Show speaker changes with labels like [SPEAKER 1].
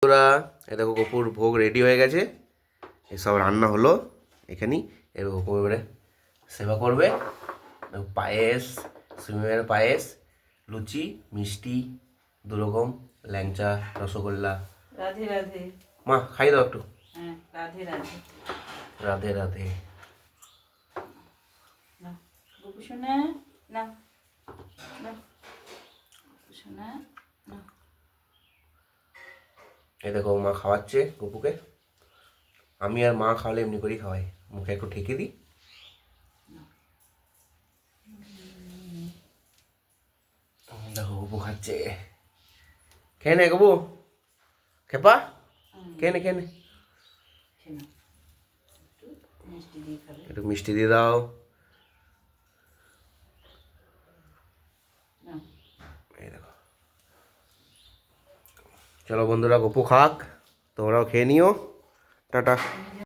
[SPEAKER 1] ওরা এ দেখো গপুর ভোগ রেডি হয়ে গেছে, এসব রান্না হলো এখানেই। এবার গপু এবারে সেবা করবে। পায়েস, সিমের পায়েস, লুচি, মিষ্টি, দুরকম, ল্যাংচা, রসগোল্লা।
[SPEAKER 2] রাধে রাধে।
[SPEAKER 1] মা খাই দাও একটু।
[SPEAKER 2] হ্যাঁ, রাধে রাধে।
[SPEAKER 1] রাধে রাধে।
[SPEAKER 2] না গপু সোনা, না না গপু সোনা, না।
[SPEAKER 1] এই দেখো মা খাওয়াচ্ছে গপুকে। আমি আর মা খাওয়ালে এমনি করেই খাওয়াই, মুখে একটু ঠেকে দিই। দেখো গপু খাচ্ছে, খেয়ে নে গপু, খেপা খেয়ে নে খেয়ে নে।
[SPEAKER 2] খেয়ে নাও। একটু মিষ্টি দিয়ে খাবে।
[SPEAKER 1] একটু মিষ্টি দিয়ে দাও।
[SPEAKER 2] না।
[SPEAKER 1] এই দেখো, চলো বন্ধুরা গপু খাক, তোমরাও খেয়ে নিও। টাটা।